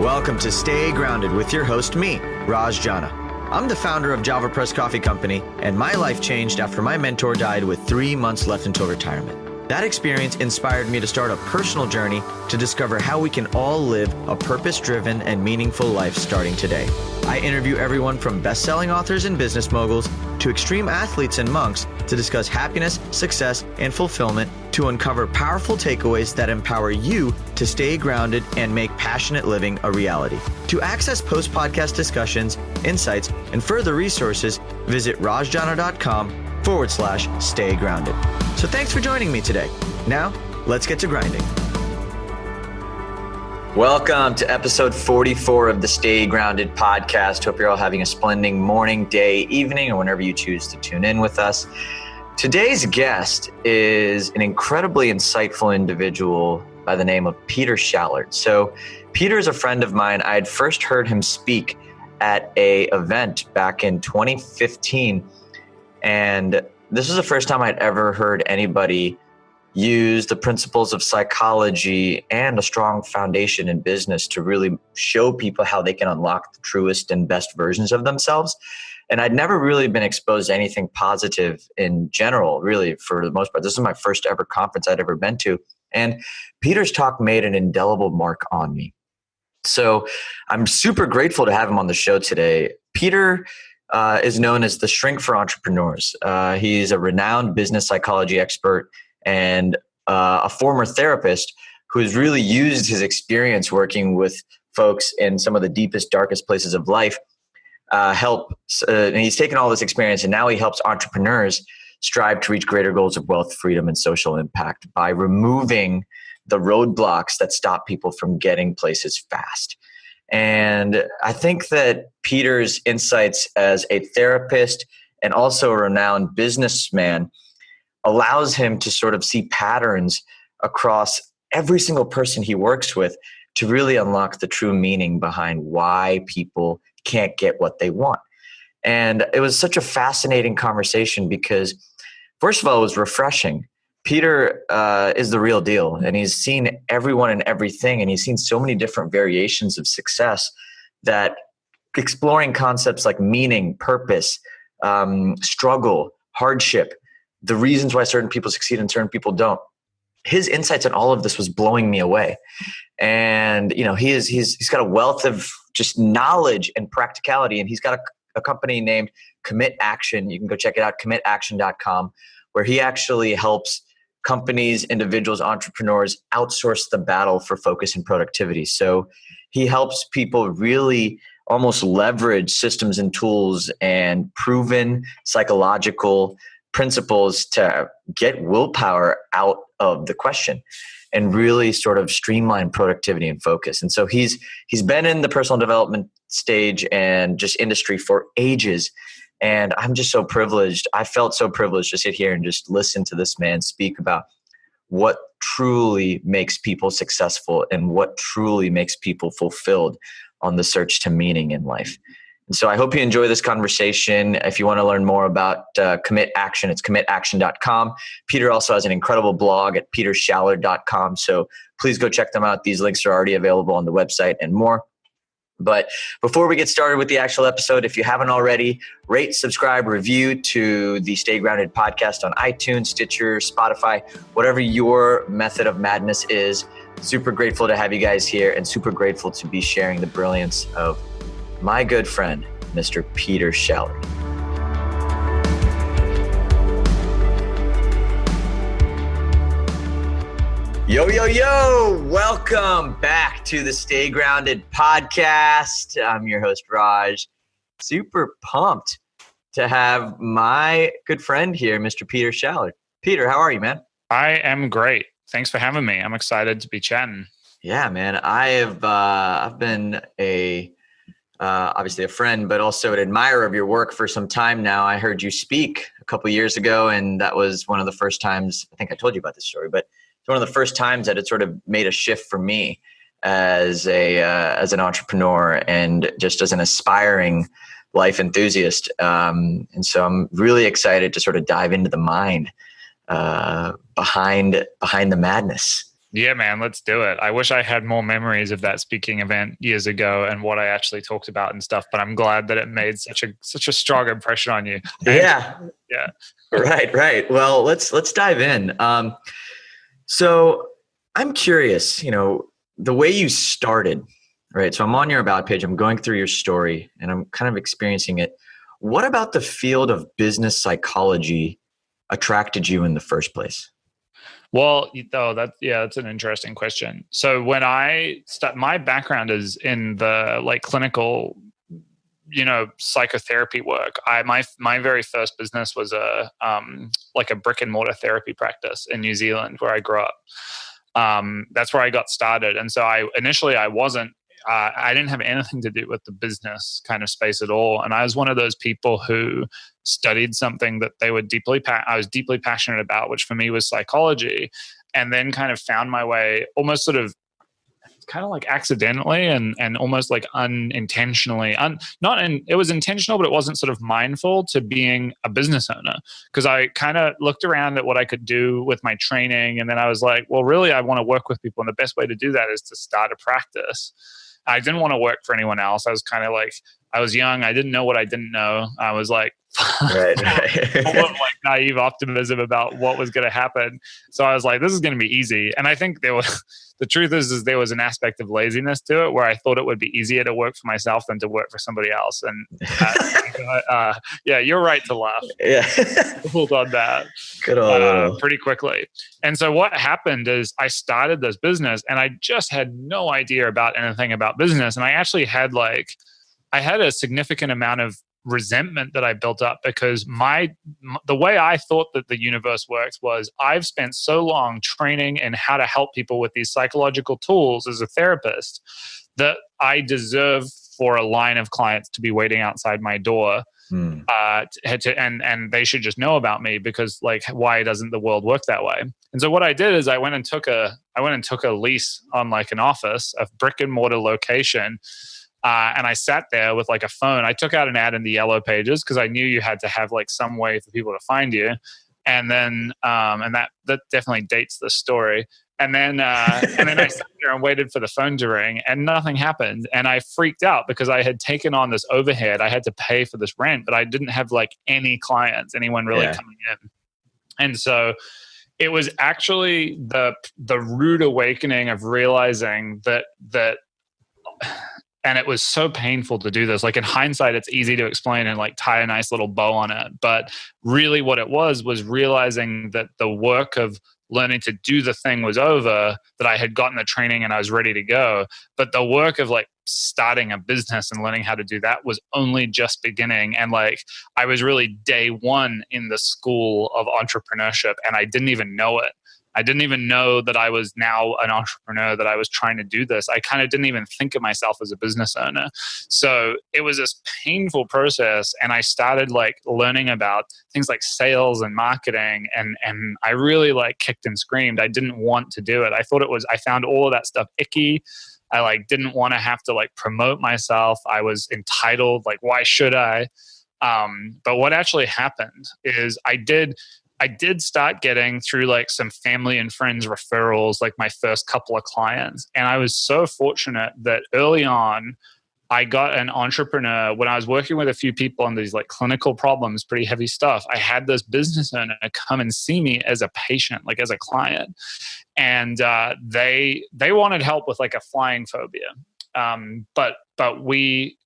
Welcome to Stay Grounded with your host, me, Raj Jana. I'm the founder of Java Press Coffee Company, and my life changed after my mentor died with 3 months left until retirement. That experience inspired me to start a personal journey to discover how we can all live a purpose-driven and meaningful life starting today. I interview everyone from best-selling authors and business moguls to extreme athletes and monks to discuss happiness, success, and fulfillment, to uncover powerful takeaways that empower you to stay grounded and make passionate living a reality. To access post-podcast discussions, insights, and further resources, visit rajjana.com/stay grounded. So thanks for joining me today. Now, let's get to grinding. Welcome to episode 44 of the Stay Grounded podcast. Hope you're all having a splendid morning, day, evening, or whenever you choose to tune in with us. Today's guest is an incredibly insightful individual by the name of Peter Shallard. So Peter is a friend of mine. I had first heard him speak at an event back in 2015. And this was the first time I'd ever heard anybody use the principles of psychology and a strong foundation in business to really show people how they can unlock the truest and best versions of themselves. And I'd never really been exposed to anything positive in general, really, for the most part. This is my first ever conference I'd ever been to. And Peter's talk made an indelible mark on me. So I'm super grateful to have him on the show today. Peter is known as the shrink for entrepreneurs. He's a renowned business psychology expert and a former therapist who has really used his experience working with folks in some of the deepest, darkest places of life. And he's taken all this experience and now he helps entrepreneurs strive to reach greater goals of wealth, freedom, and social impact by removing the roadblocks that stop people from getting places fast. And I think that Peter's insights as a therapist and also a renowned businessman allows him to sort of see patterns across every single person he works with to really unlock the true meaning behind why people can't get what they want. And it was such a fascinating conversation because, first of all, it was refreshing. Peter is the real deal, and he's seen everyone and everything, and he's seen so many different variations of success that exploring concepts like meaning, purpose, struggle, hardship, the reasons why certain people succeed and certain people don't. His insights on all of this was blowing me away. And, you know, he's got a wealth of just knowledge and practicality. And he's got a company named Commit Action. You can go check it out, commitaction.com, where he actually helps companies, individuals, entrepreneurs outsource the battle for focus and productivity. So he helps people really almost leverage systems and tools and proven psychological principles to get willpower out of the question and really sort of streamline productivity and focus. And so he's been in the personal development stage and just industry for ages. And I'm just so privileged. I felt so privileged to sit here and just listen to this man speak about what truly makes people successful and what truly makes people fulfilled on the search to meaning in life. And so I hope you enjoy this conversation. If you want to learn more about Commit Action, it's commitaction.com. Peter also has an incredible blog at petershallard.com. So please go check them out. These links are already available on the website and more. But before we get started with the actual episode, if you haven't already, rate, subscribe, review to the Stay Grounded podcast on iTunes, Stitcher, Spotify, whatever your method of madness is. Super grateful to have you guys here and super grateful to be sharing the brilliance of my good friend, Mr. Peter Shallard. Yo, yo, yo! Welcome back to the Stay Grounded podcast. I'm your host, Raj. Super pumped to have my good friend here, Mr. Peter Shallard. Peter, how are you, man? I am great. Thanks for having me. I'm excited to be chatting. Yeah, man. I've been obviously a friend, but also an admirer of your work for some time now. I heard you speak a couple of years ago, and that was one of the first times, I think I told you about this story, but it's one of the first times that it sort of made a shift for me as an entrepreneur and just as an aspiring life enthusiast. And so I'm really excited to sort of dive into the mind behind the madness. Yeah, man, let's do it. I wish I had more memories of that speaking event years ago and what I actually talked about and stuff, but I'm glad that it made such a strong impression on you. Yeah. Yeah. Right. Well, let's dive in. So I'm curious, the way you started, right? So I'm on your About page, I'm going through your story and I'm kind of experiencing it. What about the field of business psychology attracted you in the first place? Well, that's an interesting question. So when my background is in the like clinical, psychotherapy work. My very first business was like a brick and mortar therapy practice in New Zealand where I grew up. That's where I got started, and so I wasn't. I didn't have anything to do with the business kind of space at all, and I was one of those people who studied something that I was deeply passionate about, which for me was psychology, and then kind of found my way almost sort of kind of like accidentally and almost like unintentionally it was intentional, but it wasn't sort of mindful, to being a business owner, because I kind of looked around at what I could do with my training, and then I was like, well, really I want to work with people, and the best way to do that is to start a practice. I didn't want to work for anyone else. I was kind of like, I was young, I didn't know what I didn't know. I was like right. full of like naive optimism about what was going to happen. So I was like, this is going to be easy. And I think the truth is there was an aspect of laziness to it where I thought it would be easier to work for myself than to work for somebody else. And yeah, you're right to laugh. Yeah. Hold on that. Good old. Pretty quickly. And so what happened is I started this business and I just had no idea about anything about business. And I actually had a significant amount of resentment that I built up because the way I thought that the universe works was I've spent so long training in how to help people with these psychological tools as a therapist that I deserve for a line of clients to be waiting outside my door. And they should just know about me, because like, why doesn't the world work that way? And so what I did is I went and took a lease on like an office, a brick and mortar location. And I sat there with like a phone. I took out an ad in the yellow pages because I knew you had to have like some way for people to find you. And then, and that definitely dates the story. And then I sat there and waited for the phone to ring, and nothing happened. And I freaked out because I had taken on this overhead. I had to pay for this rent, but I didn't have like any clients, anyone really coming in. And so it was actually the rude awakening of realizing that and it was so painful to do this. Like in hindsight, it's easy to explain and like tie a nice little bow on it. But really what it was realizing that the work of learning to do the thing was over, that I had gotten the training and I was ready to go. But the work of like starting a business and learning how to do that was only just beginning. And like, I was really day one in the school of entrepreneurship, and I didn't even know it. I didn't even know that I was now an entrepreneur, that I was trying to do this. I kind of didn't even think of myself as a business owner. So it was this painful process. And I started like learning about things like sales and marketing. And I really like kicked and screamed. I didn't want to do it. I found all of that stuff icky. I like didn't want to have to like promote myself. I was entitled. Like, why should I? But what actually happened is I did start getting through like some family and friends referrals, like my first couple of clients. And I was so fortunate that early on, I got an entrepreneur when I was working with a few people on these like clinical problems, pretty heavy stuff. I had this business owner come and see me as a patient, like as a client. And they wanted help with like a flying phobia. But we,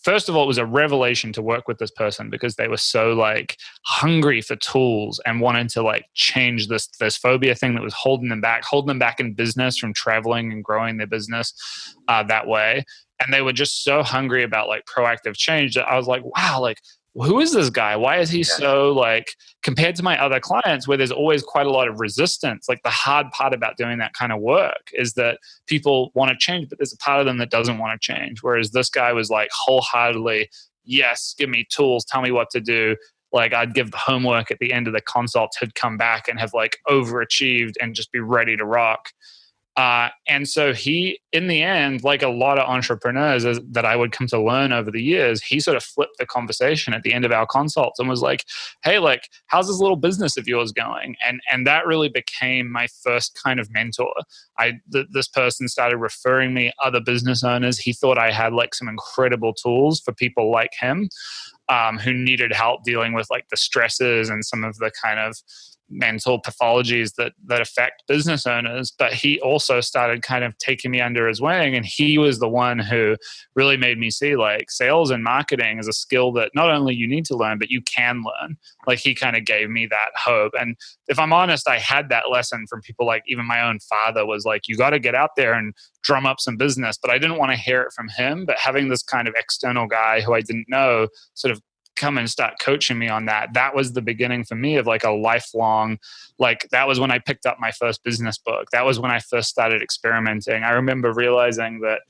first of all, it was a revelation to work with this person because they were so like hungry for tools and wanted to like change this phobia thing that was holding them back in business from traveling and growing their business that way. And they were just so hungry about like proactive change that I was like, wow, like, who is this guy? Why is he so like, compared to my other clients where there's always quite a lot of resistance, like the hard part about doing that kind of work is that people want to change, but there's a part of them that doesn't want to change. Whereas this guy was like wholeheartedly, yes, give me tools, tell me what to do. Like I'd give the homework at the end of the consult, he'd come back and have like overachieved and just be ready to rock. And so he, in the end, like a lot of entrepreneurs that I would come to learn over the years, he sort of flipped the conversation at the end of our consults and was like, hey, like, how's this little business of yours going? And that really became my first kind of mentor. This person started referring me other business owners. He thought I had like some incredible tools for people like him, who needed help dealing with like the stresses and some of the kind of mental pathologies that affect business owners. But he also started kind of taking me under his wing, and he was the one who really made me see like sales and marketing is a skill that not only you need to learn, but you can learn. Like he kind of gave me that hope. And if I'm honest, I had that lesson from people like even my own father was like, you got to get out there and drum up some business. But I didn't want to hear it from him. But having this kind of external guy who I didn't know sort of come and start coaching me on that was the beginning for me of like a lifelong, like that was when I picked up my first business book. That was when I first started experimenting. I remember realizing that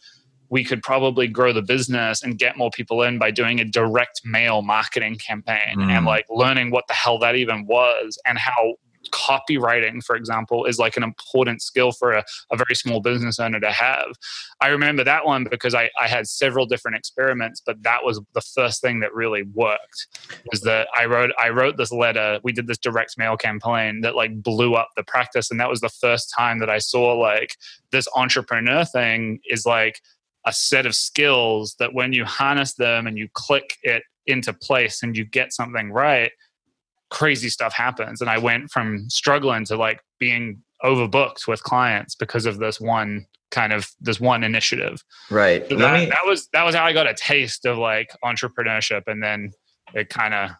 we could probably grow the business and get more people in by doing a direct mail marketing campaign and like learning what the hell that even was, and how copywriting, for example, is like an important skill for a very small business owner to have. I remember that one because I had several different experiments, but that was the first thing that really worked, was that I wrote this letter. We did this direct mail campaign that like blew up the practice. And that was the first time that I saw like this entrepreneur thing is like a set of skills that when you harness them and you click it into place and you get something right, crazy stuff happens. And I went from struggling to like being overbooked with clients because of this one initiative. Right. So that was how I got a taste of like entrepreneurship. And then it kind of,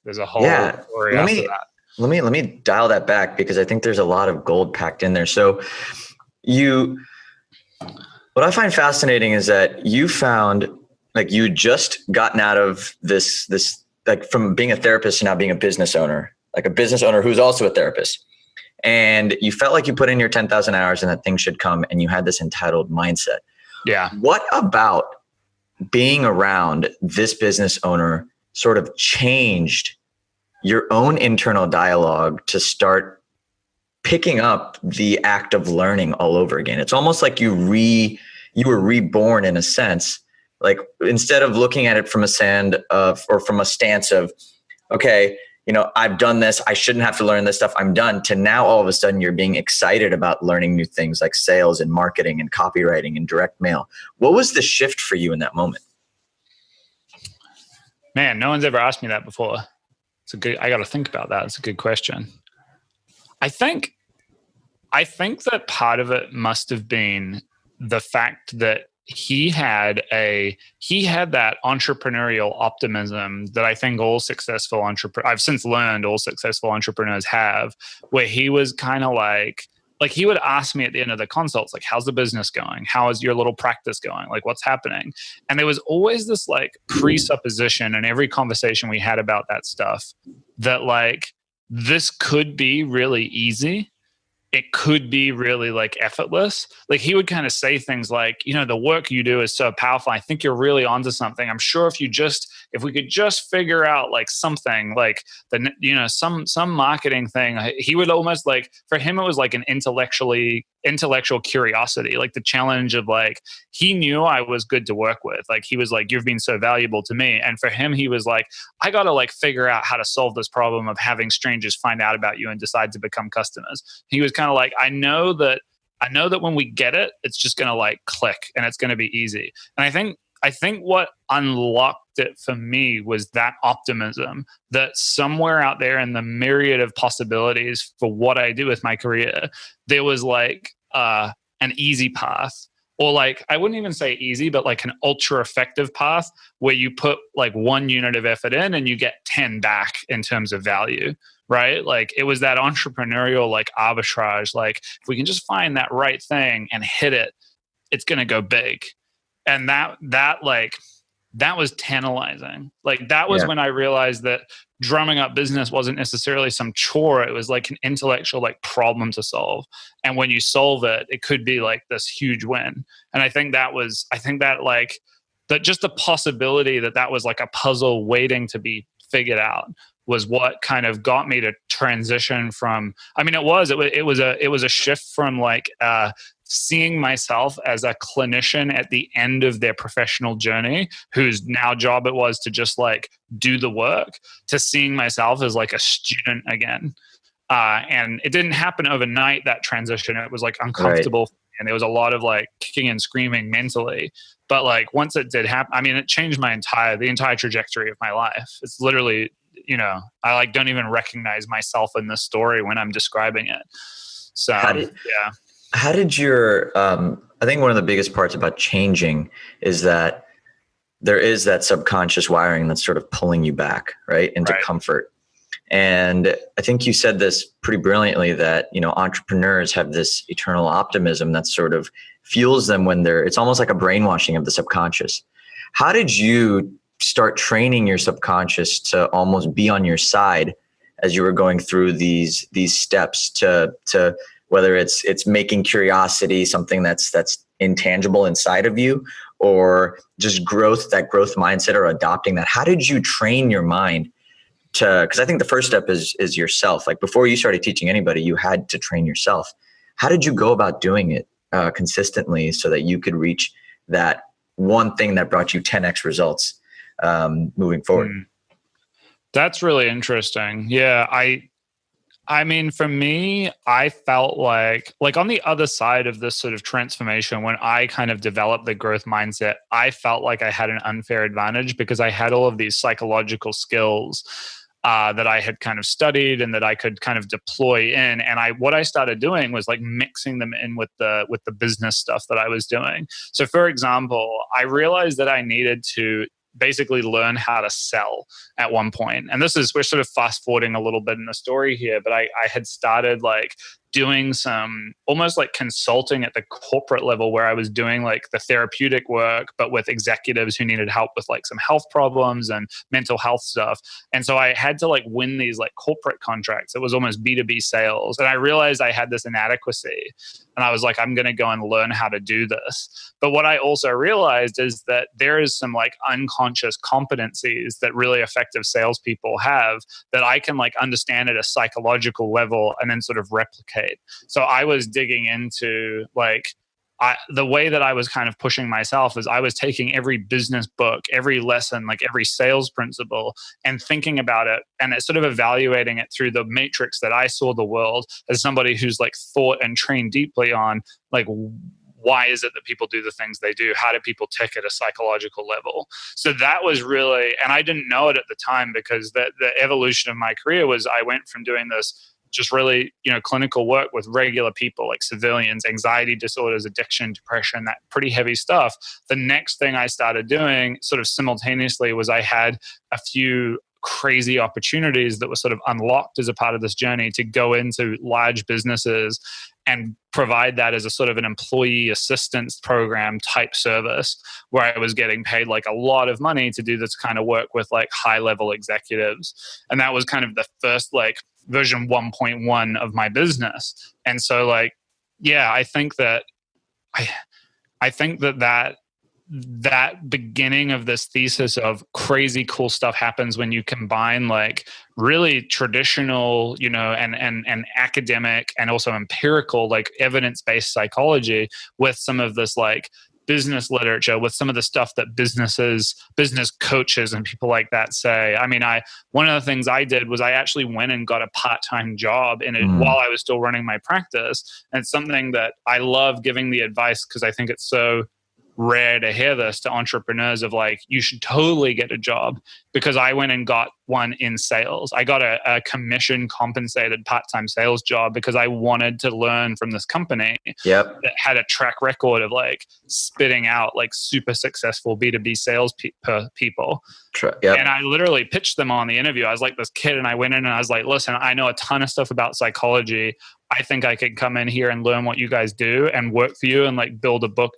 there's a whole story after that. Let me dial that back, because I think there's a lot of gold packed in there. So what I find fascinating is that you found like you just gotten out of this like from being a therapist to now being a business owner, like a business owner who's also a therapist. And you felt like you put in your 10,000 hours and that things should come, and you had this entitled mindset. Yeah. What about being around this business owner sort of changed your own internal dialogue to start picking up the act of learning all over again? It's almost like you were reborn in a sense. Like instead of looking at it from a stance of, okay, I've done this, I shouldn't have to learn this stuff, I'm done, to now all of a sudden you're being excited about learning new things like sales and marketing and copywriting and direct mail. What was the shift for you in that moment? Man, no one's ever asked me that before. I got to think about that. It's a good question. I think that part of it must have been the fact that he had that entrepreneurial optimism that I think all successful I've since learned all successful entrepreneurs have, where he was kind of like he would ask me at the end of the consults, like, how's the business going? How is your little practice going? Like, what's happening? And there was always this like presupposition in every conversation we had about that stuff that like, this could be really easy. It could be really like effortless. Like he would kind of say things like, the work you do is so powerful. I think you're really onto something. I'm sure if we could just figure out like something like some marketing thing, he would almost like, for him, it was like an intellectual curiosity, like the challenge of like, he knew I was good to work with. Like he was like, you've been so valuable to me. And for him, he was like, I got to like figure out how to solve this problem of having strangers find out about you and decide to become customers. He was kind of like, I know that when we get it, it's just going to like click and it's going to be easy. And I think what unlocked it for me was that optimism that somewhere out there in the myriad of possibilities for what I do with my career, there was like an easy path, or like, I wouldn't even say easy, but like an ultra effective path where you put like 1 unit of effort in and you get 10 back in terms of value. Right? Like it was that entrepreneurial like arbitrage. Like if we can just find that right thing and hit it, it's going to go big. And that was tantalizing. Like that was when I realized that drumming up business wasn't necessarily some chore. It was like an intellectual like problem to solve. And when you solve it, it could be like this huge win. And I think that just the possibility that was like a puzzle waiting to be figured out was what kind of got me to transition from, I mean, it was a shift from like seeing myself as a clinician at the end of their professional journey, whose now job it was to just like do the work, to seeing myself as like a student again. And it didn't happen overnight, that transition. It was like uncomfortable. Right. And there was a lot of like kicking and screaming mentally. But like once it did happen, I mean, it changed the entire trajectory of my life. It's literally, I like don't even recognize myself in this story when I'm describing it. So, how did your, I think one of the biggest parts about changing is that there is that subconscious wiring that's sort of pulling you back, right, into comfort. And I think you said this pretty brilliantly that, entrepreneurs have this eternal optimism that sort of fuels them when it's almost like a brainwashing of the subconscious. How did you start training your subconscious to almost be on your side as you were going through these steps to whether it's making curiosity something that's intangible inside of you, or just that growth mindset, or adopting that? How did you train your mind because I think the first step is yourself. Like before you started teaching anybody, you had to train yourself. How did you go about doing it consistently so that you could reach that one thing that brought you 10x results moving forward? That's really interesting. Yeah. I mean, for me, I felt like on the other side of this sort of transformation, when I kind of developed the growth mindset, I felt like I had an unfair advantage because I had all of these psychological skills that I had kind of studied and that I could kind of deploy in. And what I started doing was like mixing them in with the business stuff that I was doing. So for example, I realized that I needed to basically learn how to sell at one point. And we're sort of fast forwarding a little bit in the story here, but I had started like doing some almost like consulting at the corporate level, where I was doing like the therapeutic work, but with executives who needed help with like some health problems and mental health stuff. And so I had to like win these like corporate contracts. It was almost B2B sales. And I realized I had this inadequacy. And I was like, I'm going to go and learn how to do this. But what I also realized is that there is some like unconscious competencies that really effective salespeople have that I can like understand at a psychological level and then sort of replicate. So I was digging into like, the way that I was kind of pushing myself is I was taking every business book, every lesson, like every sales principle, and thinking about it and sort of evaluating it through the matrix that I saw the world as somebody who's like thought and trained deeply on like, why is it that people do the things they do? How do people tick at a psychological level? So that was really, and I didn't know it at the time, because the evolution of my career was I went from doing this just really, clinical work with regular people like civilians, anxiety disorders, addiction, depression, that pretty heavy stuff. The next thing I started doing sort of simultaneously was I had a few crazy opportunities that were sort of unlocked as a part of this journey to go into large businesses and provide that as a sort of an employee assistance program type service, where I was getting paid like a lot of money to do this kind of work with like high level executives. And that was kind of the first like version 1.1 of my business. And so like, yeah, I think that that beginning of this thesis of crazy cool stuff happens when you combine like really traditional, and academic and also empirical, like evidence-based psychology with some of this like business literature, with some of the stuff that business coaches and people like that say. I mean, one of the things I did was I actually went and got a part-time job in it while I was still running my practice. And it's something that I love giving the advice, because I think it's so rare to hear this to entrepreneurs of like, you should totally get a job, because I went and got one in sales. I got a commission compensated part-time sales job because I wanted to learn from this company that had a track record of like spitting out like super successful B2B sales people. And I literally pitched them on the interview. I was like this kid, and I went in and I was like, listen, I know a ton of stuff about psychology. I think I could come in here and learn what you guys do and work for you and like build a book,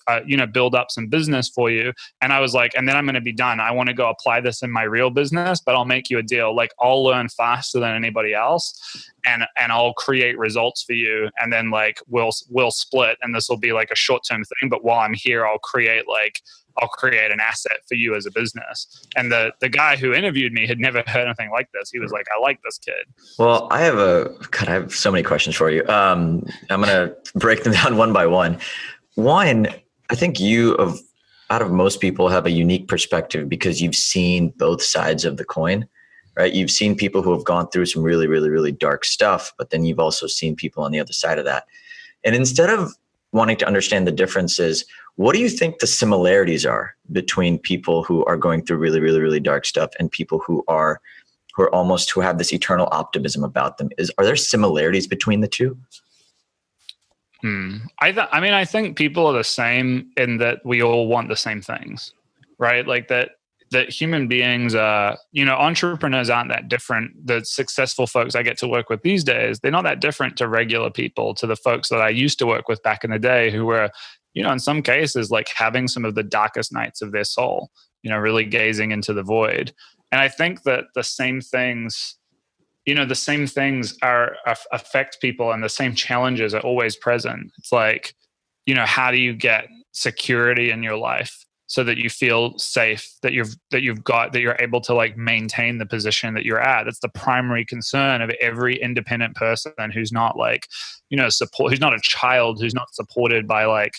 build up some business for you. And I was like, and then I'm going to be done. I want to go apply this in my real business, but I'll make you a deal. Like I'll learn faster than anybody else. and I'll create results for you, and then like we'll split, and this will be like a short-term thing, but while I'm here I'll create an asset for you as a business. And the guy who interviewed me had never heard anything like this. He was like, I like this kid. Well, I have so many questions for you. I'm going to break them down one by one. One, I think out of most people, have a unique perspective because you've seen both sides of the coin, right? You've seen people who have gone through some really, really, really dark stuff, but then you've also seen people on the other side of that. And instead of wanting to understand the differences, what do you think the similarities are between people who are going through really, really, really dark stuff and people who have this eternal optimism about them? Are there similarities between the two? I think people are the same in that we all want the same things, right? Like that human beings are, entrepreneurs aren't that different. The successful folks I get to work with these days, they're not that different to regular people, to the folks that I used to work with back in the day who were, in some cases, like having some of the darkest nights of their soul, really gazing into the void. And I think that the same things affect people, and the same challenges are always present. It's like, how do you get security in your life so that you feel safe, that you're able to like maintain the position that you're at? It's the primary concern of every independent person who's not like, who's not a child, who's not supported by like,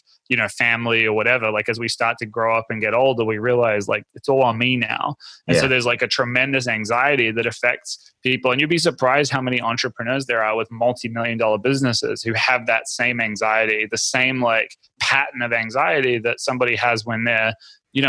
family or whatever. Like as we start to grow up and get older, we realize like it's all on me now. And so there's like a tremendous anxiety that affects people. And you'd be surprised how many entrepreneurs there are with multi-million-dollar businesses who have that same anxiety, the same like pattern of anxiety that somebody has when they're,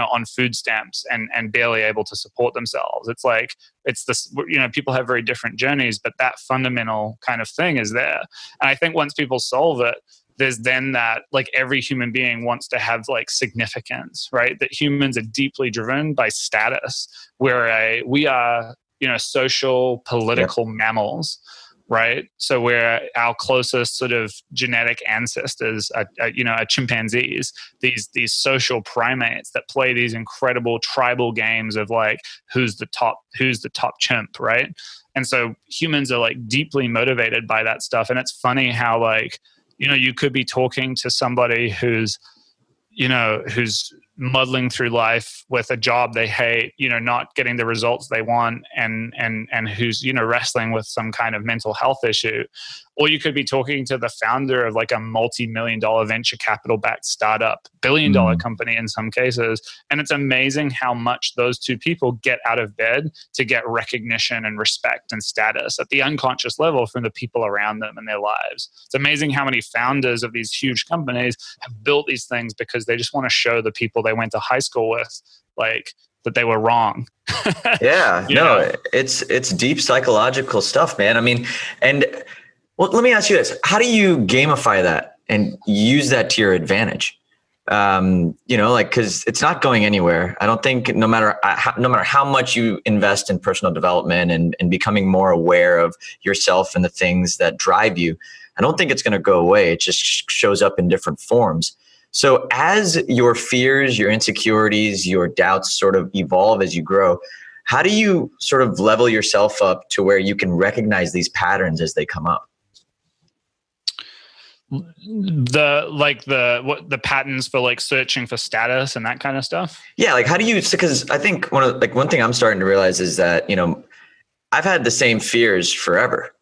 on food stamps and barely able to support themselves. It's like, it's this, people have very different journeys, but that fundamental kind of thing is there. And I think once people solve it, there's then that like every human being wants to have like significance, right? That humans are deeply driven by status, where we are, social, political mammals, right? So where our closest sort of genetic ancestors are chimpanzees, these social primates that play these incredible tribal games of like, who's the top chimp, right? And so humans are like deeply motivated by that stuff. And it's funny how like, you could be talking to somebody who's muddling through life with a job they hate, not getting the results they want, and who's, wrestling with some kind of mental health issue. Or you could be talking to the founder of like a multi-million-dollar venture capital-backed startup, billion-dollar company in some cases. And it's amazing how much those two people get out of bed to get recognition and respect and status at the unconscious level from the people around them in their lives. It's amazing how many founders of these huge companies have built these things because they just want to show the people they went to high school with, like, that they were wrong. It's deep psychological stuff, man. I mean, well, let me ask you this. How do you gamify that and use that to your advantage? Cause it's not going anywhere. I don't think no matter how much you invest in personal development and becoming more aware of yourself and the things that drive you, I don't think it's going to go away. It just shows up in different forms. So as your fears, your insecurities, your doubts sort of evolve as you grow, how do you sort of level yourself up to where you can recognize these patterns as they come up? The patterns for like searching for status and that kind of stuff. Yeah. Like how do you, because I think one thing I'm starting to realize is that, I've had the same fears forever.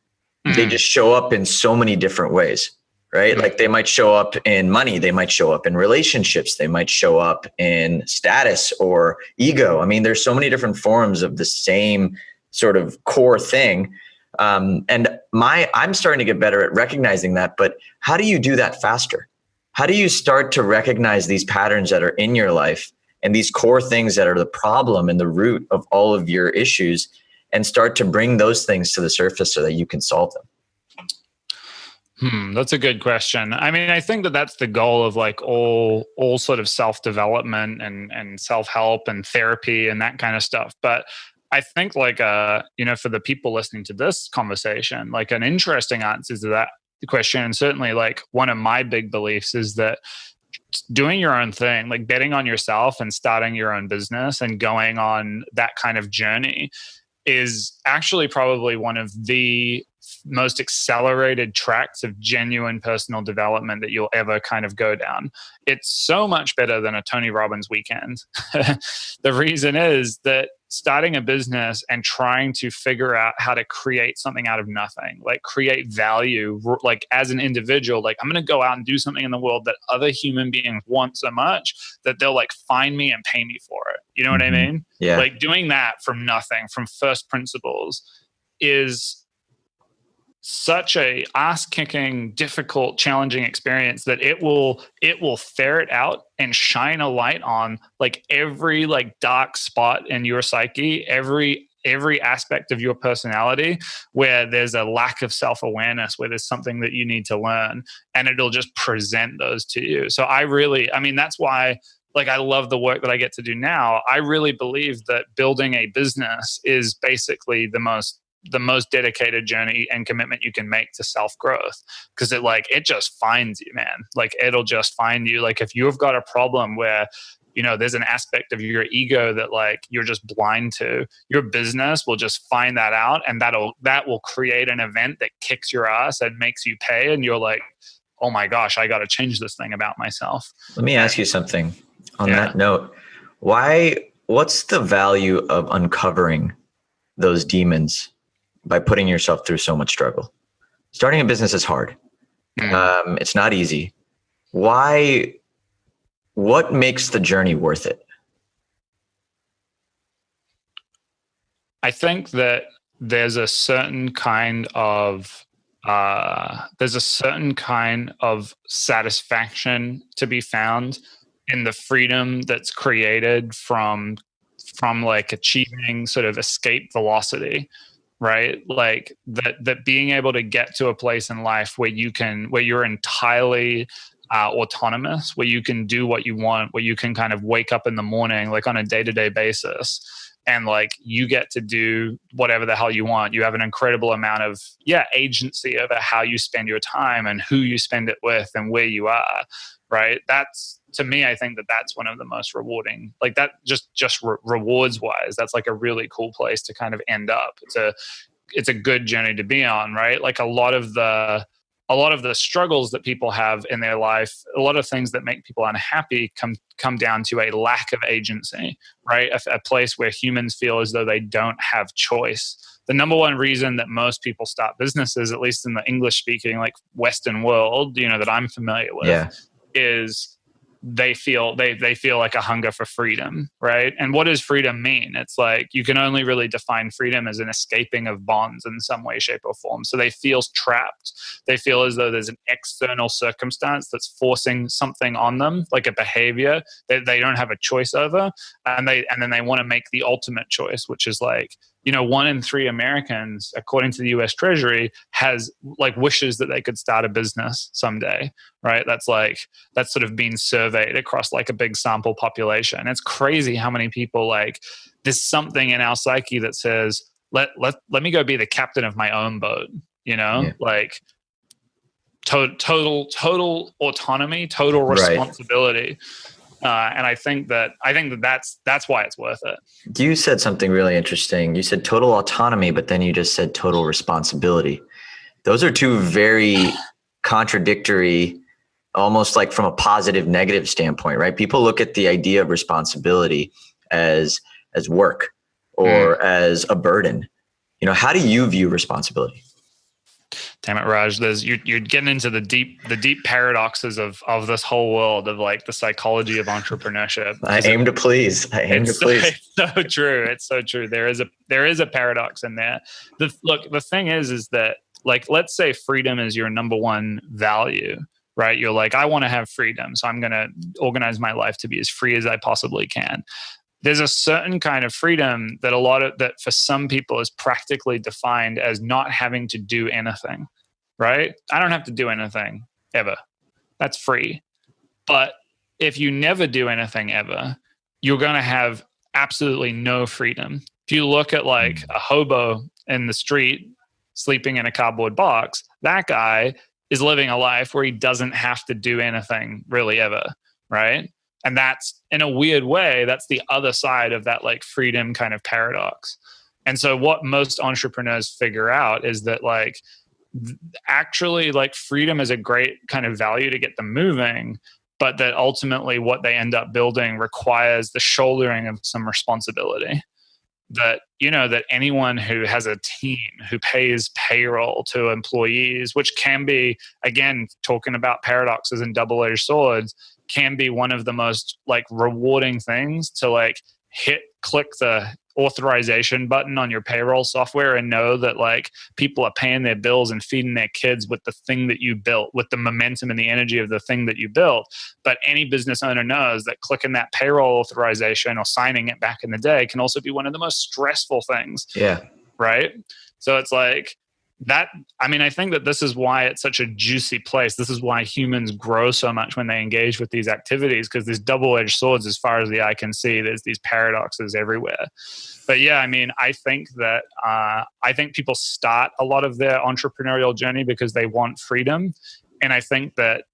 Mm-hmm. They just show up in so many different ways, right? Mm-hmm. Like they might show up in money. They might show up in relationships. They might show up in status or ego. I mean, there's so many different forms of the same sort of core thing. And I'm starting to get better at recognizing that, but how do you do that faster? How do you start to recognize these patterns that are in your life and these core things that are the problem and the root of all of your issues, and start to bring those things to the surface so that you can solve them? That's a good question. I mean, I think that that's the goal of like all sort of self-development and self-help and therapy and that kind of stuff. But I think like, for the people listening to this conversation, like an interesting answer to that question, and certainly like one of my big beliefs is that doing your own thing, like betting on yourself and starting your own business and going on that kind of journey is actually probably one of the most accelerated tracks of genuine personal development that you'll ever kind of go down. It's so much better than a Tony Robbins weekend. The reason is that starting a business and trying to figure out how to create something out of nothing, like create value, like as an individual, like I'm going to go out and do something in the world that other human beings want so much that they'll like find me and pay me for it. You know what I mean? Yeah. Like doing that from nothing, from first principles, is such a ass-kicking, difficult, challenging experience that it will ferret out and shine a light on like every like dark spot in your psyche, every aspect of your personality where there's a lack of self-awareness, where there's something that you need to learn, and it'll just present those to you. So that's why like I love the work that I get to do now. I really believe that building a business is basically the most dedicated journey and commitment you can make to self-growth, because it just finds you, man. Like it'll just find you. Like if you've got a problem where, you know, there's an aspect of your ego that like you're just blind to, your business will just find that out, and that will create an event that kicks your ass and makes you pay, and you're like, oh my gosh, I got to change this thing about myself. Let me ask you something on that note. What's the value of uncovering those demons by putting yourself through so much struggle? Starting a business is hard. It's not easy. What makes the journey worth it? I think that there's a certain kind of satisfaction to be found in the freedom that's created from like achieving sort of escape velocity, right? Like that being able to get to a place in life where you're entirely autonomous, where you can do what you want, where you can kind of wake up in the morning, like on a day-to-day basis, and like you get to do whatever the hell you want. You have an incredible amount of agency over how you spend your time and who you spend it with and where you are, right? That's, to me, I think that's one of the most rewarding, like that just rewards wise, that's like a really cool place to kind of end up. It's a good journey to be on, right? Like a lot of the struggles that people have in their life, a lot of things that make people unhappy come down to a lack of agency, right? A place where humans feel as though they don't have choice. The number one reason that most people start businesses, at least in the English speaking, like Western world, you know, that I'm familiar with, is they feel like a hunger for freedom, right? And what does freedom mean? It's like you can only really define freedom as an escaping of bonds in some way, shape, or form. So they feel trapped. They feel as though there's an external circumstance that's forcing something on them, like a behavior that they don't have a choice over, and then they want to make the ultimate choice, which is like, you know, 1 in 3 Americans, according to the US Treasury, has like wishes that they could start a business someday, right? That's sort of been surveyed across like a big sample population. It's crazy how many people, like, there's something in our psyche that says, let me go be the captain of my own boat, you know, like total autonomy, total responsibility. And I think that's why it's worth it. You said something really interesting. You said total autonomy, but then you just said total responsibility. Those are two very contradictory, almost like from a positive, negative standpoint, right? People look at the idea of responsibility as work or as a burden. You know, how do you view responsibility? Damn it, Raj. You're getting into the deep paradoxes of this whole world of like the psychology of entrepreneurship. I aim to please. It's so true. It's so true. There is a paradox in there. The thing is that, like, let's say freedom is your number one value, right? You're like, I want to have freedom, so I'm going to organize my life to be as free as I possibly can. There's a certain kind of freedom that for some people is practically defined as not having to do anything, right? I don't have to do anything ever. That's free. But if you never do anything ever, you're going to have absolutely no freedom. If you look at like a hobo in the street sleeping in a cardboard box, that guy is living a life where he doesn't have to do anything really ever, right? And that's, in a weird way, that's the other side of that like freedom kind of paradox. And so what most entrepreneurs figure out is that, like, actually like freedom is a great kind of value to get them moving, but that ultimately what they end up building requires the shouldering of some responsibility. That, you know, that anyone who has a team, who pays payroll to employees, which can be, again, talking about paradoxes and double-edged swords, can be one of the most like rewarding things to like click the authorization button on your payroll software and know that like people are paying their bills and feeding their kids with the thing that you built, with the momentum and the energy of the thing that you built. But any business owner knows that clicking that payroll authorization or signing it back in the day can also be one of the most stressful things. Yeah. Right. So it's like that. I mean, I think that this is why it's such a juicy place. This is why humans grow so much when they engage with these activities, because there's double-edged swords as far as the eye can see. There's these paradoxes everywhere. But yeah, I mean, I think that people start a lot of their entrepreneurial journey because they want freedom. And I think that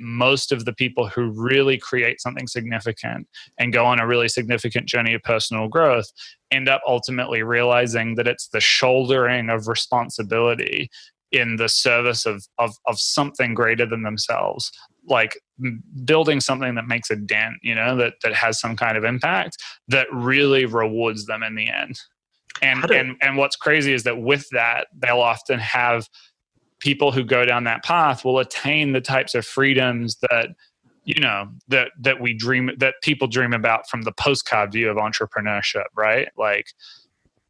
most of the people who really create something significant and go on a really significant journey of personal growth end up ultimately realizing that it's the shouldering of responsibility in the service of something greater than themselves, like building something that makes a dent, you know, that has some kind of impact that really rewards them in the end. And what's crazy is that with that, they'll often have people who go down that path will attain the types of freedoms that, you know, that people dream about from the postcard view of entrepreneurship, right? Like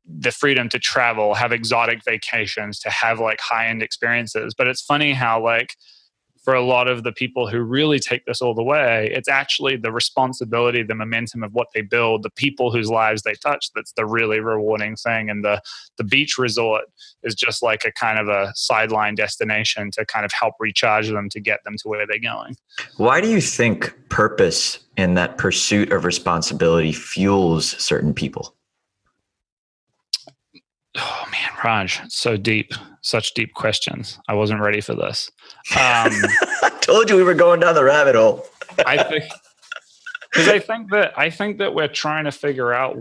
the freedom to travel, have exotic vacations, to have like high-end experiences. But it's funny how like for a lot of the people who really take this all the way, it's actually the responsibility, the momentum of what they build, the people whose lives they touch, that's the really rewarding thing. And the beach resort is just like a kind of a sideline destination to kind of help recharge them to get them to where they're going. Why do you think purpose and that pursuit of responsibility fuels certain people? Oh man, Raj, so deep, such deep questions. I wasn't ready for this. I told you we were going down the rabbit hole. I think that we're trying to figure out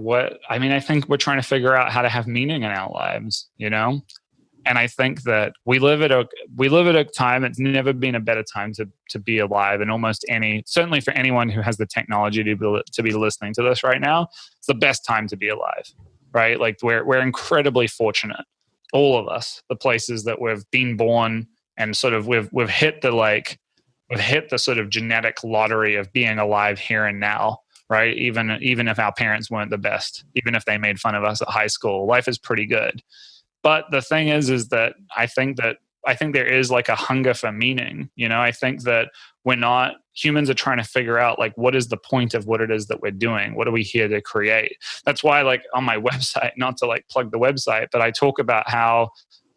I think we're trying to figure out how to have meaning in our lives, you know? And I think that we live at a time, it's never been a better time to be alive. And certainly for anyone who has the technology to be listening to this right now, it's the best time to be alive. Right? Like we're incredibly fortunate, all of us, the places that we've been born, and sort of we've hit the sort of genetic lottery of being alive here and now, right? Even if our parents weren't the best, even if they made fun of us at high school, life is pretty good. But the thing is that I think there is like a hunger for meaning. You know, I think that humans are trying to figure out like, what is the point of what it is that we're doing? What are we here to create? That's why like on my website, not to like plug the website, but I talk about how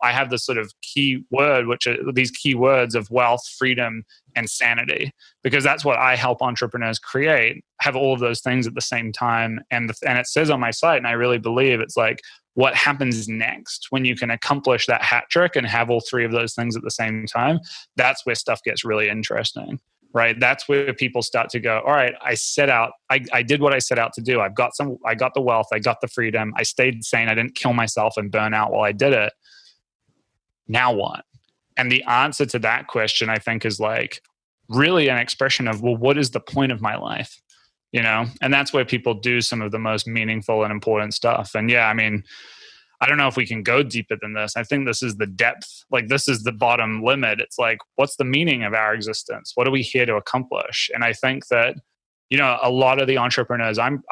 I have this sort of key word, which are these key words of wealth, freedom, and sanity, because that's what I help entrepreneurs create, have all of those things at the same time. And it says on my site, and I really believe it's like, what happens next when you can accomplish that hat trick and have all three of those things at the same time? That's where stuff gets really interesting, right? That's where people start to go, all right, I did what I set out to do. I got the wealth, I got the freedom, I stayed sane, I didn't kill myself and burn out while I did it. Now what? And the answer to that question, I think, is like really an expression of, well, what is the point of my life? You know, and that's where people do some of the most meaningful and important stuff. And yeah, I mean, I don't know if we can go deeper than this. I think this is the depth, like this is the bottom limit. It's like, what's the meaning of our existence? What are we here to accomplish? And I think that, you know, a lot of the entrepreneurs, I'm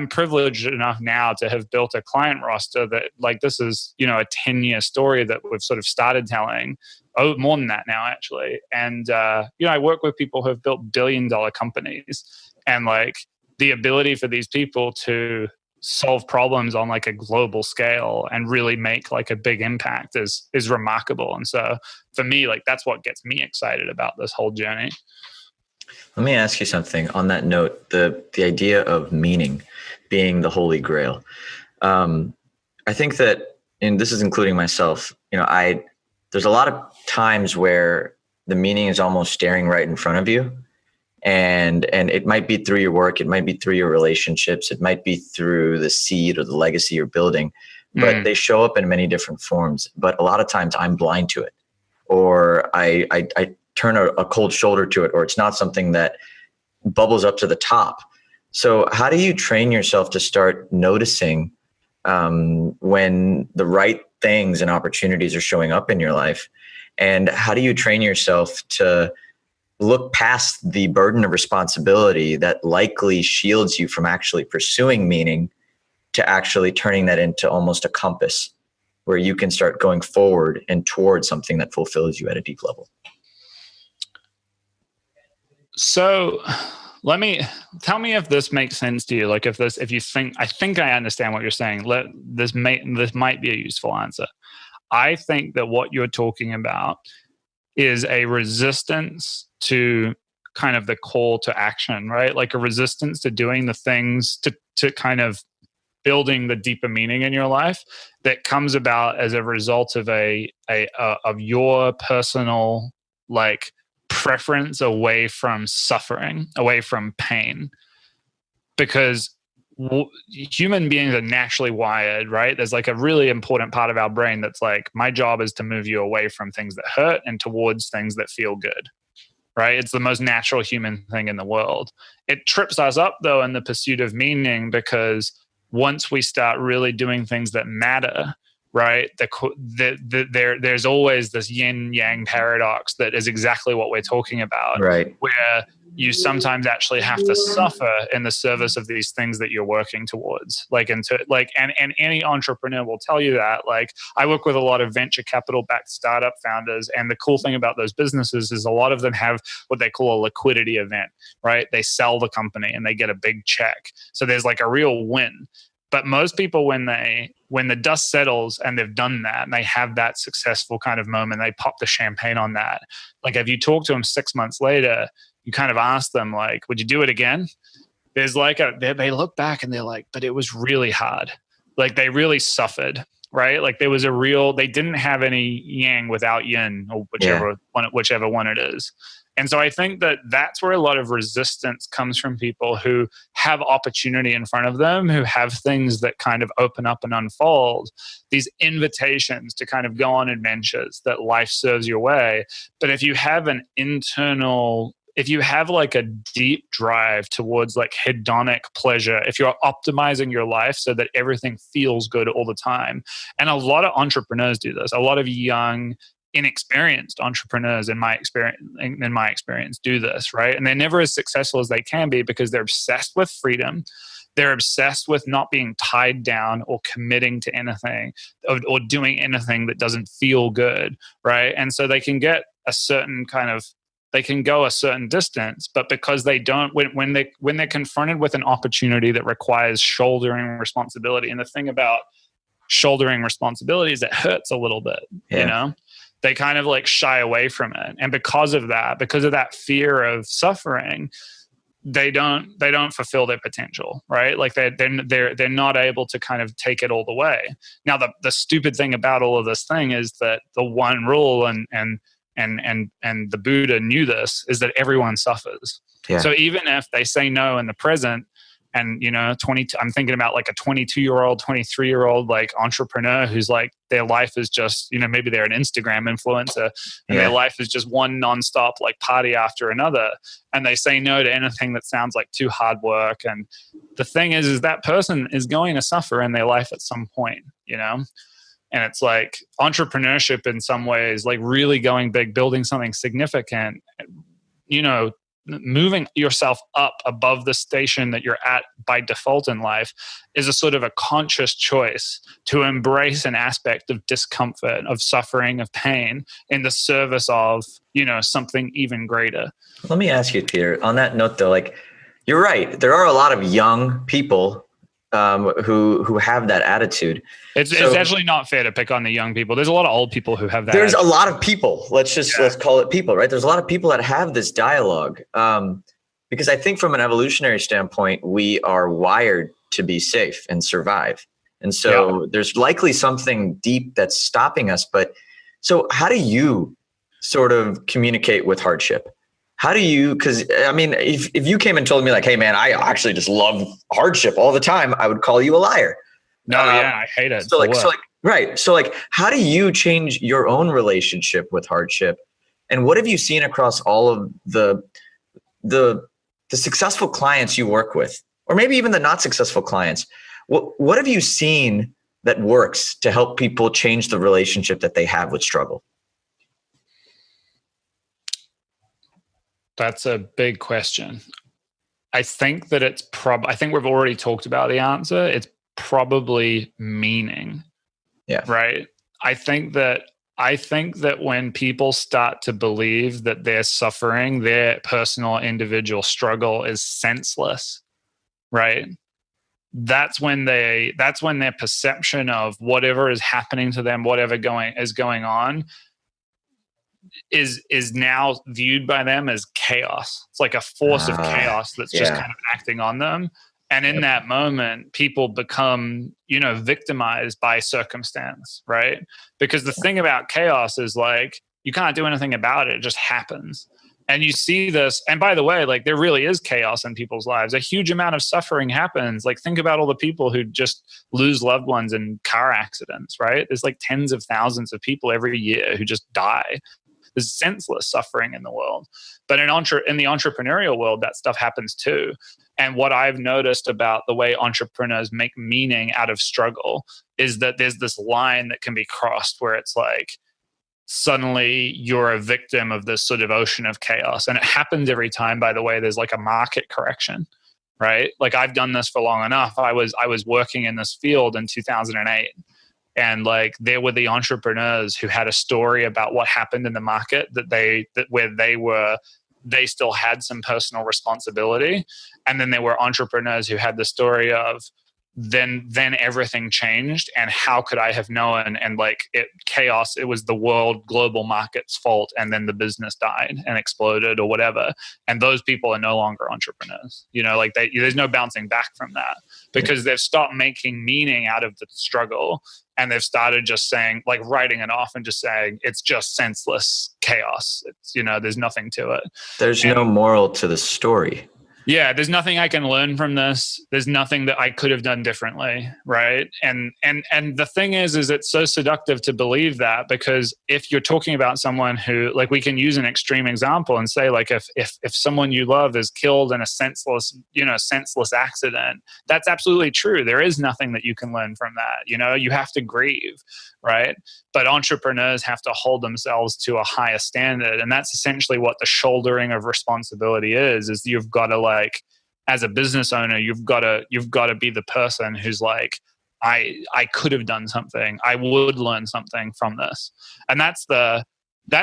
privileged enough now to have built a client roster that like, this is, you know, a 10-year story that we've sort of started telling. Oh, more than that now, actually. And, you know, I work with people who have built billion-dollar companies, and like the ability for these people to solve problems on like a global scale and really make like a big impact is remarkable. And so for me, like that's what gets me excited about this whole journey. Let me ask you something on that note, the idea of meaning being the holy grail. I think that, and this is including myself, you know, there's a lot of times where the meaning is almost staring right in front of you. And it might be through your work, it might be through your relationships, it might be through the seed or the legacy you're building, but they show up in many different forms. But a lot of times I'm blind to it. or I turn a cold shoulder to it, or it's not something that bubbles up to the top. So how do you train yourself to start noticing when the right things and opportunities are showing up in your life? And how do you train yourself to look past the burden of responsibility that likely shields you from actually pursuing meaning to actually turning that into almost a compass where you can start going forward and towards something that fulfills you at a deep level? So tell me if this makes sense to you. Like if you think, I think I understand what you're saying. This might be a useful answer. I think that what you're talking about is a resistance to kind of the call to action, right? Like a resistance to doing the things to kind of building the deeper meaning in your life that comes about as a result of of your personal like preference away from suffering, away from pain. Because human beings are naturally wired, right? There's like a really important part of our brain that's like, my job is to move you away from things that hurt and towards things that feel good, right? It's the most natural human thing in the world. It trips us up though in the pursuit of meaning, because once we start really doing things that matter, right, there's always this yin-yang paradox that is exactly what we're talking about, right? Where you sometimes actually have to suffer in the service of these things that you're working towards. And any entrepreneur will tell you that. Like, I work with a lot of venture capital-backed startup founders, and the cool thing about those businesses is a lot of them have what they call a liquidity event, right? They sell the company and they get a big check. So there's like a real win. But most people, when the dust settles and they've done that and they have that successful kind of moment, they pop the champagne on that. Like, if you talk to them 6 months later, you kind of ask them, like, would you do it again? There's like they look back and they're like, but it was really hard. Like, they really suffered, right? Like, there was they didn't have any yang without yin, or whichever one it is. And so I think that that's where a lot of resistance comes from, people who have opportunity in front of them, who have things that kind of open up and unfold, these invitations to kind of go on adventures that life serves your way. But if you have if you have like a deep drive towards like hedonic pleasure, if you're optimizing your life so that everything feels good all the time, and a lot of entrepreneurs do this, a lot of young, inexperienced entrepreneurs in my experience do this, right? And they're never as successful as they can be because they're obsessed with freedom. They're obsessed with not being tied down or committing to anything or doing anything that doesn't feel good, right? And so they can get they can go a certain distance, but because they don't, when they're confronted with an opportunity that requires shouldering responsibility, and the thing about shouldering responsibility is it hurts a little bit, you know? They kind of like shy away from it. And because of that fear of suffering, they don't fulfill their potential, right? Like they're not able to kind of take it all the way. Now, the stupid thing about all of this thing is that the one rule, and the Buddha knew this, is that everyone suffers. Yeah. So even if they say no in the present, and, you know, I'm thinking about like a 22-year-old, 23-year-old like entrepreneur who's like, their life is just, you know, maybe they're an Instagram influencer and their life is just one nonstop like party after another. And they say no to anything that sounds like too hard work. And the thing is that person is going to suffer in their life at some point, you know? And it's like entrepreneurship in some ways, like really going big, building something significant, you know, moving yourself up above the station that you're at by default in life is a sort of a conscious choice to embrace an aspect of discomfort, of suffering, of pain in the service of, you know, something even greater. Let me ask you, Peter, on that note though, like, you're right. There are a lot of young people who have that attitude. It's actually not fair to pick on the young people. There's a lot of old people who have that. There's attitude. A lot of people. Let's call it people, right? There's a lot of people that have this dialogue because I think from an evolutionary standpoint, we are wired to be safe and survive. And so there's likely something deep that's stopping us. But so how do you sort of communicate with hardship? How do you, because I mean, if you came and told me like, hey man, I actually just love hardship all the time, I would call you a liar. No, I hate it. So Right. So like, how do you change your own relationship with hardship? And what have you seen across all of the successful clients you work with, or maybe even the not successful clients? What have you seen that works to help people change the relationship that they have with struggle? That's a big question. I think that I think we've already talked about the answer. It's probably meaning. Yeah. Right. I think that when people start to believe that their suffering, their personal individual struggle is senseless, right? That's when their perception of whatever is happening to them, whatever is going on, is now viewed by them as chaos. It's like a force of chaos that's just kind of acting on them. And in that moment, people become, victimized by circumstance, right? Because the thing about chaos is like, you can't do anything about it. It just happens. And you see this. And by the way, like there really is chaos in people's lives. A huge amount of suffering happens. Like think about all the people who just lose loved ones in car accidents, right? There's like tens of thousands of people every year who just die. There's senseless suffering in the world. But in the entrepreneurial world, that stuff happens too. And what I've noticed about the way entrepreneurs make meaning out of struggle is that there's this line that can be crossed where it's like, suddenly you're a victim of this sort of ocean of chaos. And it happens every time, by the way, there's like a market correction, right? Like I've done this for long enough. I was working in this field in 2008. And like there were the entrepreneurs who had a story about what happened in the market they still had some personal responsibility. And then there were entrepreneurs who had the story of then everything changed and how could I have known, and like chaos, it was the world global market's fault, and then the business died and exploded or whatever. And those people are no longer entrepreneurs. Like there's no bouncing back from that because they've stopped making meaning out of the struggle. And they've started just saying, like writing it off and just saying, it's just senseless chaos. It's, there's nothing to it. There's no moral to the story. Yeah, there's nothing I can learn from this. There's nothing that I could have done differently, right? And the thing is it's so seductive to believe that, because if you're talking about someone who, like, we can use an extreme example and say, like, if someone you love is killed in a senseless accident, that's absolutely true. There is nothing that you can learn from that. You have to grieve, right? But entrepreneurs have to hold themselves to a higher standard, and that's essentially what the shouldering of responsibility is you've got to, like, as a business owner, you've got to be the person who's like, I could have done something. I would learn something from this. And that's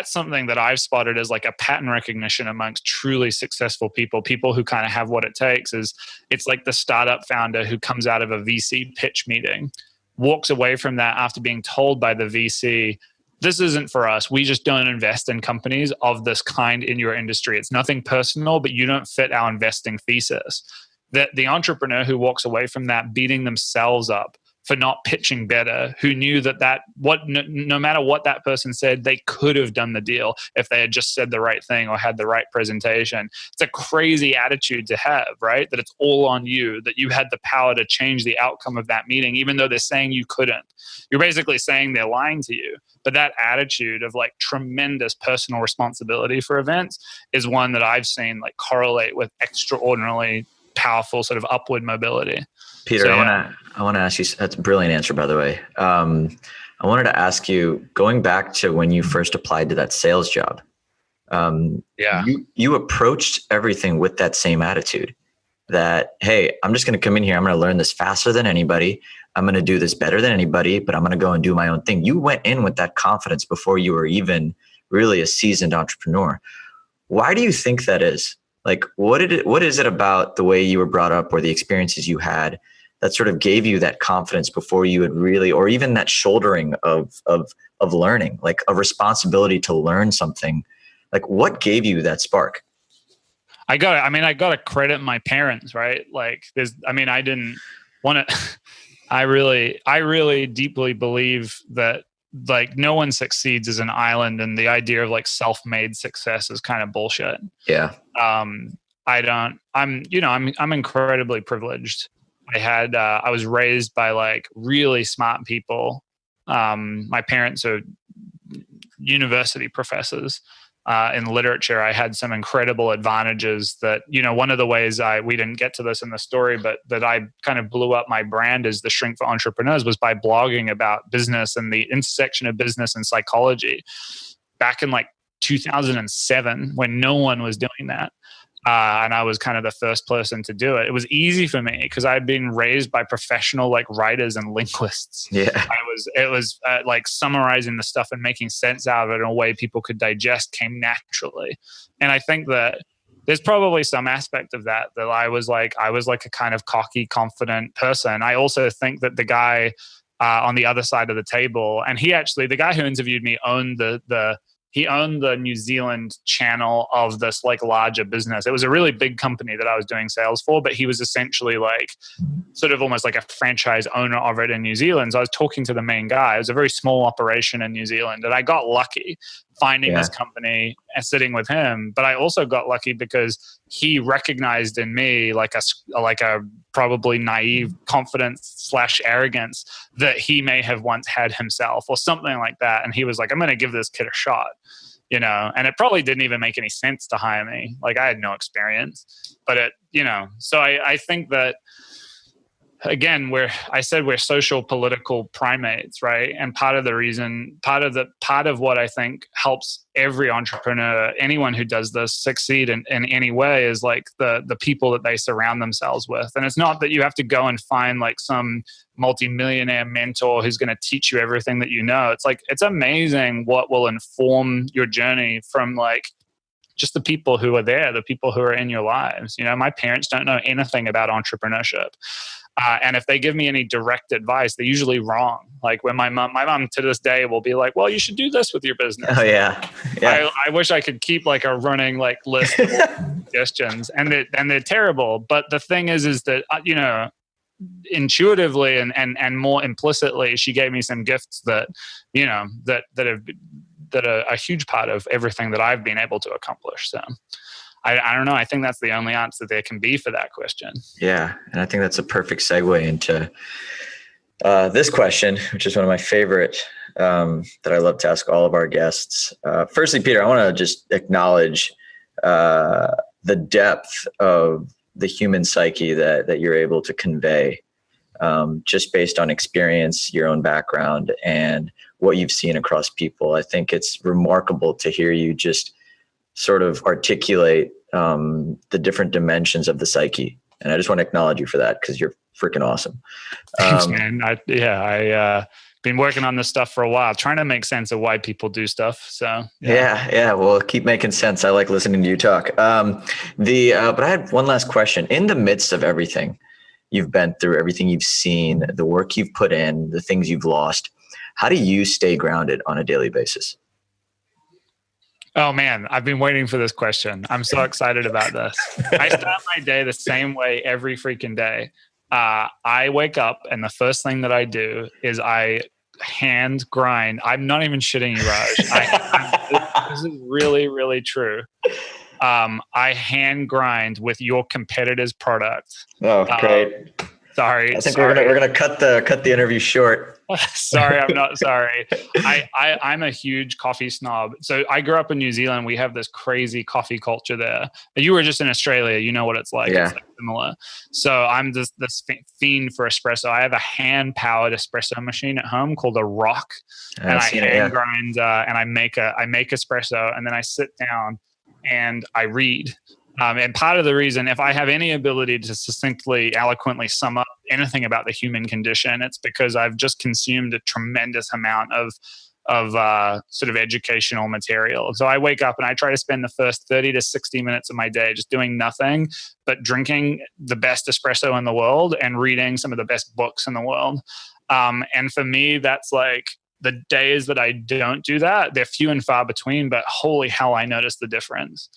something that I've spotted as like a pattern recognition amongst truly successful people who kind of have what it takes. It's like the startup founder who comes out of a VC pitch meeting, walks away from that after being told by the VC, this isn't for us. We just don't invest in companies of this kind in your industry. It's nothing personal, but you don't fit our investing thesis. The entrepreneur who walks away from that beating themselves up for not pitching better, who knew no matter what that person said, they could have done the deal if they had just said the right thing or had the right presentation. It's a crazy attitude to have, right? That it's all on you, that you had the power to change the outcome of that meeting, even though they're saying you couldn't. You're basically saying they're lying to you. But that attitude of like tremendous personal responsibility for events is one that I've seen like correlate with extraordinarily powerful sort of upward mobility. Peter, so, I want to ask you, that's a brilliant answer, by the way. I wanted to ask you, going back to when you first applied to that sales job, you approached everything with that same attitude that, hey, I'm just going to come in here. I'm going to learn this faster than anybody. I'm going to do this better than anybody, but I'm going to go and do my own thing. You went in with that confidence before you were even really a seasoned entrepreneur. Why do you think that is? Like, what is it about the way you were brought up or the experiences you had that sort of gave you that confidence before you had really, or even that shouldering of learning, like a responsibility to learn something? Like, what gave you that spark? I got to credit my parents, right? Like, I didn't want to, I really deeply believe that like no one succeeds as an island, and the idea of like self-made success is kind of bullshit. Yeah. I'm incredibly privileged. I was raised by like really smart people My parents are university professors in literature. I had some incredible advantages that, one of the ways we didn't get to this in the story, but that I kind of blew up my brand as the Shrink for Entrepreneurs was by blogging about business and the intersection of business and psychology back in like 2007 when no one was doing that. And I was kind of the first person to do it. It was easy for me because I'd been raised by professional like writers and linguists. Yeah. It was like summarizing the stuff and making sense out of it in a way people could digest came naturally. And I think that there's probably some aspect of that I was like a kind of cocky, confident person. I also think that the guy on the other side of the table, and the guy who interviewed me owned he owned the New Zealand channel of this like larger business. It was a really big company that I was doing sales for, but he was essentially like sort of almost like a franchise owner of it in New Zealand. So I was talking to the main guy. It was a very small operation in New Zealand, and I got lucky finding this company and sitting with him. But I also got lucky because he recognized in me like a probably naive confidence / arrogance that he may have once had himself or something like that. And he was like, I'm going to give this kid a shot, and it probably didn't even make any sense to hire me. Like I had no experience, but so I think that, again, we're social political primates, right? And part of what I think helps every entrepreneur, anyone who does this, succeed in any way is like the people that they surround themselves with. And it's not that you have to go and find like some multi-millionaire mentor who's going to teach you everything that you know. It's like, it's amazing what will inform your journey from like just the people who are there, the people who are in your lives. My parents don't know anything about entrepreneurship. And if they give me any direct advice, they're usually wrong. Like when my mom to this day will be like, well, you should do this with your business. Oh yeah. I wish I could keep like a running like list of suggestions, and they're terrible. But the thing is that, intuitively and more implicitly, she gave me some gifts that are a huge part of everything that I've been able to accomplish. So I don't know. I think that's the only answer there can be for that question. Yeah. And I think that's a perfect segue into this question, which is one of my favorite that I love to ask all of our guests. Firstly, Peter, I want to just acknowledge the depth of the human psyche that you're able to convey just based on experience, your own background, and what you've seen across people. I think it's remarkable to hear you just sort of articulate the different dimensions of the psyche. And I just want to acknowledge you for that because you're freaking awesome. Thanks, man. I've been working on this stuff for a while, trying to make sense of why people do stuff. So yeah. Well, keep making sense. I like listening to you talk. But I had one last question. In the midst of everything you've been through, everything you've seen, the work you've put in, the things you've lost, how do you stay grounded on a daily basis? Oh man, I've been waiting for this question. I'm so excited about this. I start my day the same way every freaking day. I wake up and the first thing that I do is I hand grind. I'm not even shitting you, Raj. This is really, really true. I hand grind with your competitor's product. Oh, great. Sorry. I think we're gonna cut the interview short. Sorry, I'm not sorry. I'm a huge coffee snob. So I grew up in New Zealand. We have this crazy coffee culture there. You were just in Australia. You know what it's like. Yeah. It's like similar. So I'm just this fiend for espresso. I have a hand-powered espresso machine at home called a Rock, and I hand grind and I make espresso, and then I sit down and I read. And part of the reason, if I have any ability to succinctly, eloquently sum up anything about the human condition, it's because I've just consumed a tremendous amount of sort of educational material. So I wake up and I try to spend the first 30 to 60 minutes of my day just doing nothing but drinking the best espresso in the world and reading some of the best books in the world. And for me, that's like the days that I don't do that, they're few and far between, but holy hell, I notice the difference.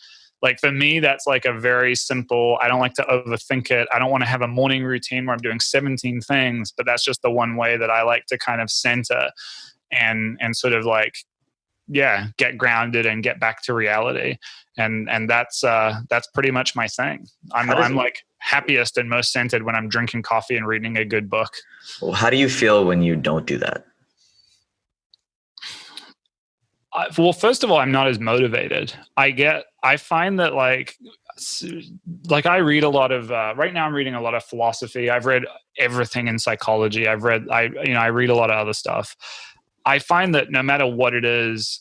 Like for me, that's like a very simple, I don't like to overthink it. I don't want to have a morning routine where I'm doing 17 things, but that's just the one way that I like to kind of center and sort of like, get grounded and get back to reality. And that's pretty much my thing. I'm like happiest and most centered when I'm drinking coffee and reading a good book. Well, how do you feel when you don't do that? Well, first of all, I'm not as motivated. I find that like I read a lot of, right now I'm reading a lot of philosophy. I've read everything in psychology. I read a lot of other stuff. I find that no matter what it is,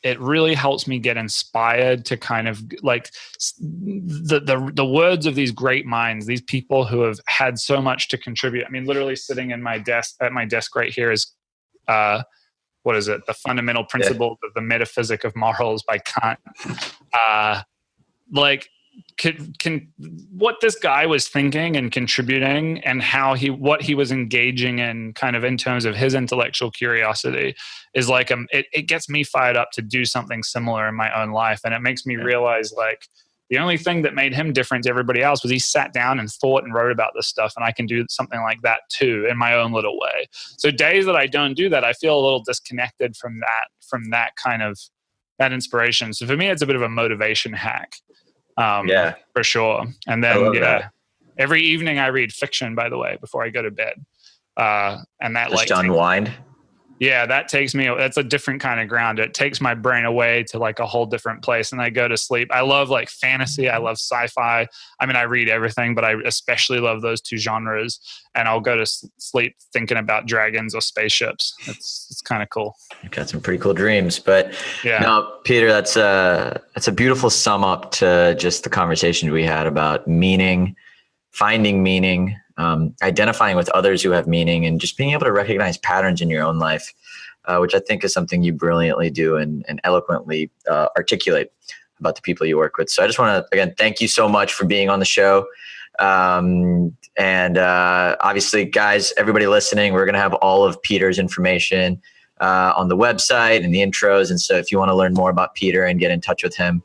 it really helps me get inspired to kind of like the words of these great minds, these people who have had so much to contribute. I mean, literally sitting at my desk right here is, what is it? The Fundamental Principles of the Metaphysic of Morals by Kant. Can what this guy was thinking and contributing, and what he was engaging in, kind of in terms of his intellectual curiosity, is like it gets me fired up to do something similar in my own life, and it makes me realize like the only thing that made him different to everybody else was he sat down and thought and wrote about this stuff, and I can do something like that too in my own little way. So days that I don't do that, I feel a little disconnected from that kind of that inspiration. So for me, it's a bit of a motivation hack. For sure. And then every evening I read fiction, by the way, before I go to bed. And that just to unwind. That takes me, that's a different kind of ground. It takes my brain away to like a whole different place, and I go to sleep. I love like fantasy. I love sci-fi. I mean, I read everything, but I especially love those two genres, and I'll go to sleep thinking about dragons or spaceships. It's kind of cool. You've got some pretty cool dreams, but no, Peter, that's a beautiful sum up to just the conversation we had about meaning, finding meaning, identifying with others who have meaning, and just being able to recognize patterns in your own life, which I think is something you brilliantly do and eloquently articulate about the people you work with. So I just want to, again, thank you so much for being on the show. And obviously, guys, everybody listening, we're going to have all of Peter's information on the website and the intros. And so if you want to learn more about Peter and get in touch with him,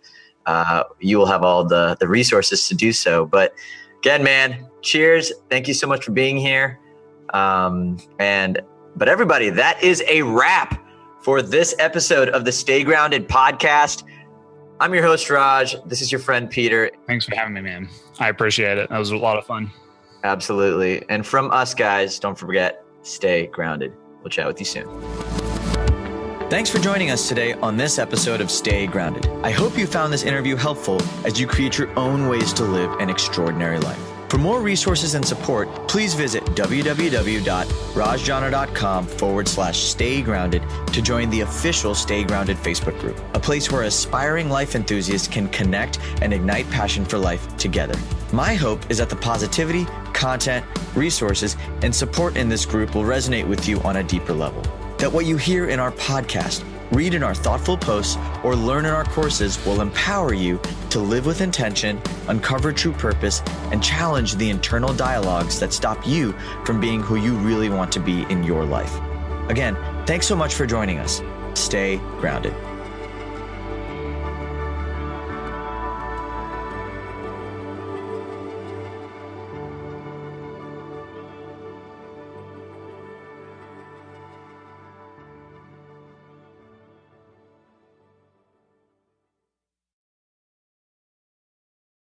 you will have all the resources to do so. But again, man, cheers. Thank you so much for being here. But everybody, that is a wrap for this episode of the Stay Grounded podcast. I'm your host, Raj. This is your friend, Peter. Thanks for having me, man. I appreciate it. That was a lot of fun. Absolutely. And from us, guys, don't forget, stay grounded. We'll chat with you soon. Thanks for joining us today on this episode of Stay Grounded. I hope you found this interview helpful as you create your own ways to live an extraordinary life. For more resources and support, please visit www.rajjana.com/Stay Grounded to join the official Stay Grounded Facebook group, a place where aspiring life enthusiasts can connect and ignite passion for life together. My hope is that the positivity, content, resources, and support in this group will resonate with you on a deeper level. That what you hear in our podcast, read in our thoughtful posts, or learn in our courses will empower you to live with intention, uncover true purpose, and challenge the internal dialogues that stop you from being who you really want to be in your life. Again, thanks so much for joining us. Stay grounded.